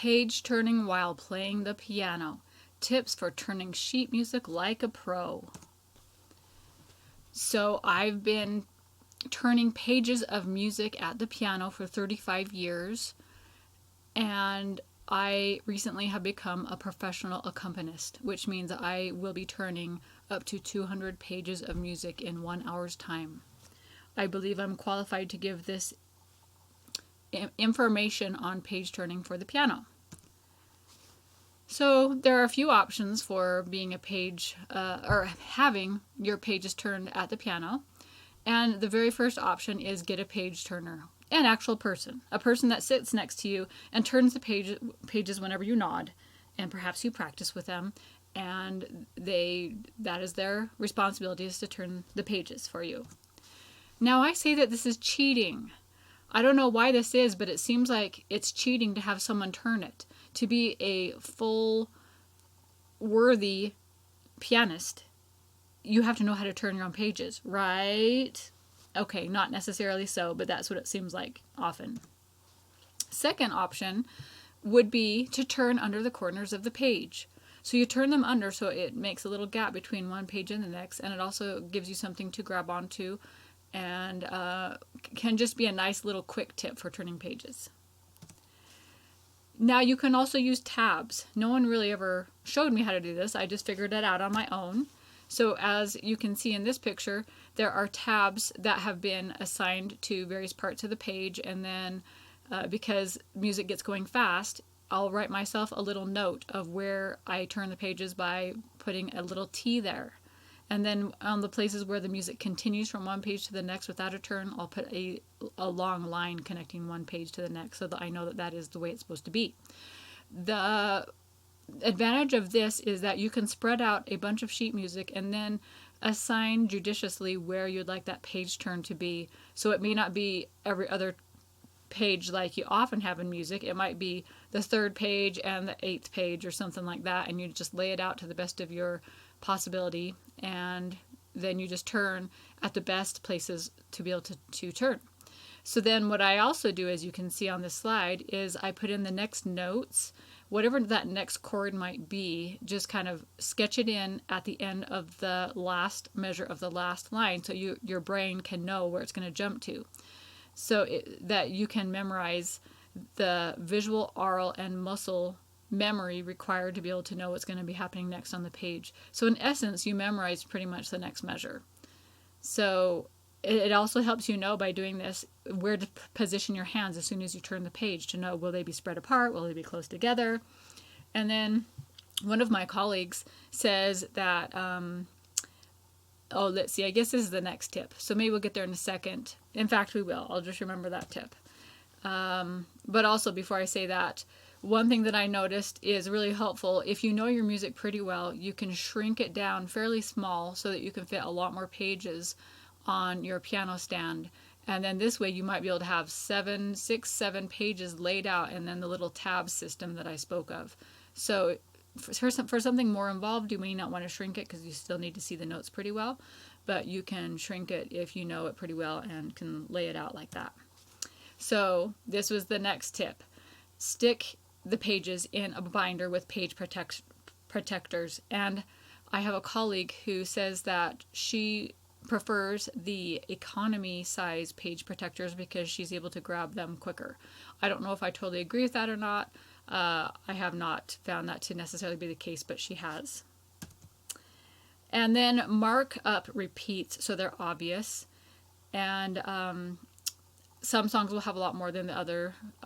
Page turning while playing the piano. Tips for turning sheet music like a pro. So I've been turning pages of music at the piano for 35 years, and I recently have become a professional accompanist, which means I will be turning up to 200 pages of music in 1 hour's time. I believe I'm qualified to give this information on page turning for the piano. So there are a few options for being a page or having your pages turned at the piano. And the very first option is get a page turner, an actual person, a person that sits next to you and turns the pages whenever you nod, and perhaps you practice with them, and that is their responsibility, is to turn the pages for you. Now I say that this is cheating. I don't know why this is, but it seems like it's cheating to have someone turn it. To be a full, worthy pianist, you have to know how to turn your own pages, right? Okay, not necessarily so, but that's what it seems like often. Second option would be to turn under the corners of the page. So you turn them under so it makes a little gap between one page and the next, and it also gives you something to grab onto, and can just be a nice little quick tip for turning pages. Now you can also use tabs. No one really ever showed me how to do this. I just figured it out on my own. So as you can see in this picture, there are tabs that have been assigned to various parts of the page, and then because music gets going fast, I'll write myself a little note of where I turn the pages by putting a little T there. And then on the places where the music continues from one page to the next without a turn, I'll put a long line connecting one page to the next so that I know that that is the way it's supposed to be. The advantage of this is that you can spread out a bunch of sheet music and then assign judiciously where you'd like that page turn to be. So it may not be every other page like you often have in music. It might be the third page and the 8th page or something like that, and you just lay it out to the best of your possibility, and then you just turn at the best places to be able to turn. So then what I also do, as you can see on this slide, is I put in the next notes, whatever that next chord might be, just kind of sketch it in at the end of the last measure of the last line, so your brain can know where it's going to jump to, so that you can memorize the visual, oral, and muscle memory required to be able to know what's going to be happening next on the page. So in essence, you memorize pretty much the next measure. So it also helps you know by doing this where to position your hands as soon as you turn the page, to know, will they be spread apart, will they be close together? And then one of my colleagues says that, let's see, I guess this is the next tip. So maybe we'll get there in a second. In fact, we will. I'll just remember that tip. But also, before I say that, one thing that I noticed is really helpful. If you know your music pretty well, you can shrink it down fairly small so that you can fit a lot more pages on your piano stand. And then this way you might be able to have 7 pages laid out, and then the little tab system that I spoke of. So for something more involved, you may not want to shrink it because you still need to see the notes pretty well, but you can shrink it if you know it pretty well and can lay it out like that. So this was the next tip. Stick the pages in a binder with page protectors. And I have a colleague who says that she prefers the economy size page protectors because she's able to grab them quicker. I don't know if I totally agree with that or not. I have not found that to necessarily be the case, but she has. And then mark up repeats so they're obvious. And some songs will have a lot more than the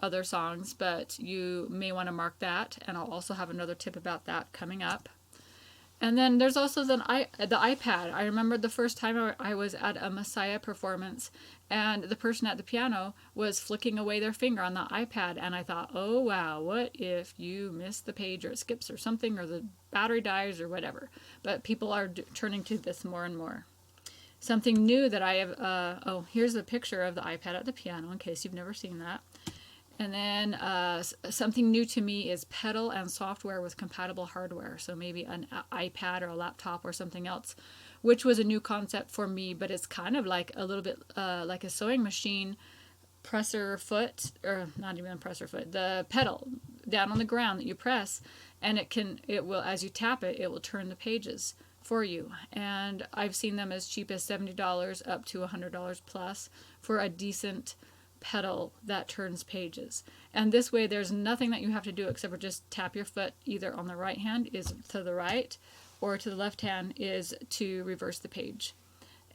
other songs, but you may want to mark that, and I'll also have another tip about that coming up. And then there's also the iPad. I remember the first time I was at a Messiah performance, and the person at the piano was flicking away their finger on the iPad, and I thought, oh wow, what if you miss the page, or it skips or something, or the battery dies or whatever. But people are turning to this more and more. Something new that I have, here's a picture of the iPad at the piano in case you've never seen that. And then something new to me is pedal and software with compatible hardware. So maybe an iPad or a laptop or something else, which was a new concept for me, but it's kind of like a little bit like a sewing machine presser foot, or not even a presser foot, the pedal. down on the ground that you press, and it will, as you tap it, it will turn the pages for you. And I've seen them as cheap as $70 up to $100 plus for a decent pedal that turns pages. And this way there's nothing that you have to do except for just tap your foot either on the right hand is to the right, or to the left hand is to reverse the page.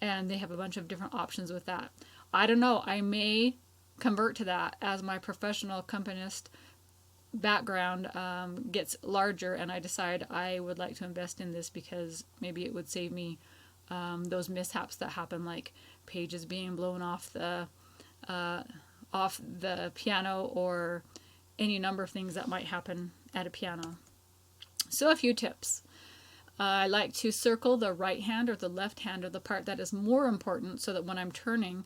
And they have a bunch of different options with that. I don't know, I may convert to that as my professional accompanist background gets larger and I decide I would like to invest in this, because maybe it would save me those mishaps that happen, like pages being blown off the piano, or any number of things that might happen at a piano. So a few tips. I like to circle the right hand or the left hand, or the part that is more important, so that when I'm turning,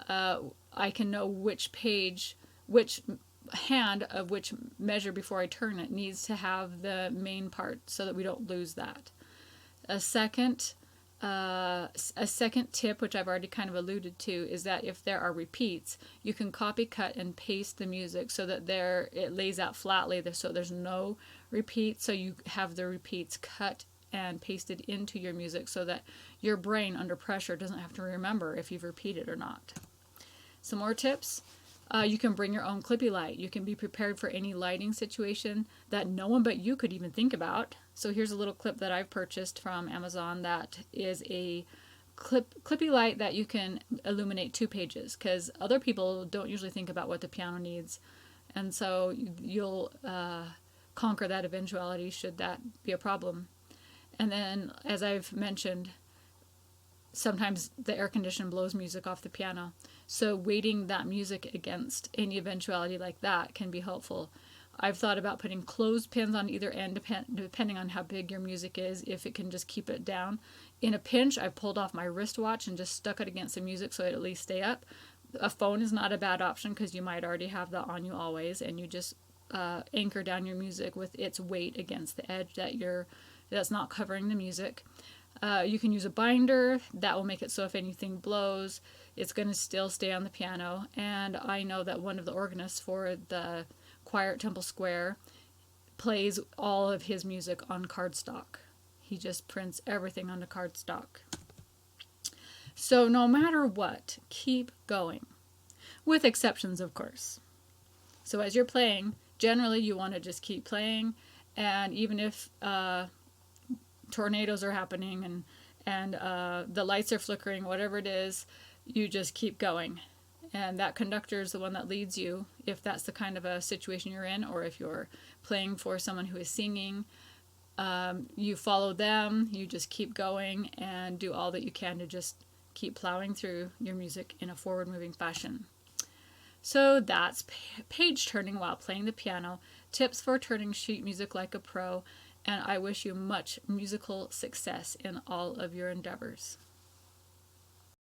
I can know which page, which hand of which measure before I turn it needs to have the main part, so that we don't lose that. A second tip, which I've already kind of alluded to, is that if there are repeats, you can copy, cut, and paste the music so that it lays out flatly, so there's no repeats. So you have the repeats cut and pasted into your music, so that your brain under pressure doesn't have to remember if you've repeated or not. Some more tips. You can bring your own clippy light. You can be prepared for any lighting situation that no one but you could even think about. So here's a little clip that I've purchased from Amazon that is a clippy light that you can illuminate 2 pages, because other people don't usually think about what the piano needs. And so you'll conquer that eventuality should that be a problem. And then, as I've mentioned, sometimes the air condition blows music off the piano. So weighting that music against any eventuality like that can be helpful. I've thought about putting clothespins on either end, depending on how big your music is, if it can just keep it down. In a pinch, I pulled off my wristwatch and just stuck it against the music so it at least stay up. A phone is not a bad option, because you might already have that on you always, and you just anchor down your music with its weight against the edge that's not covering the music. You can use a binder that will make it so if anything blows, it's going to still stay on the piano. And I know that one of the organists for the choir at Temple Square plays all of his music on cardstock. He just prints everything onto cardstock. So no matter what, keep going. With exceptions, of course. So as you're playing, generally you want to just keep playing, and even if tornadoes are happening and the lights are flickering, whatever it is, you just keep going. And that conductor is the one that leads you, if that's the kind of a situation you're in, or if you're playing for someone who is singing. You follow them, you just keep going and do all that you can to just keep plowing through your music in a forward-moving fashion. So that's page turning while playing the piano, tips for turning sheet music like a pro, and I wish you much musical success in all of your endeavors.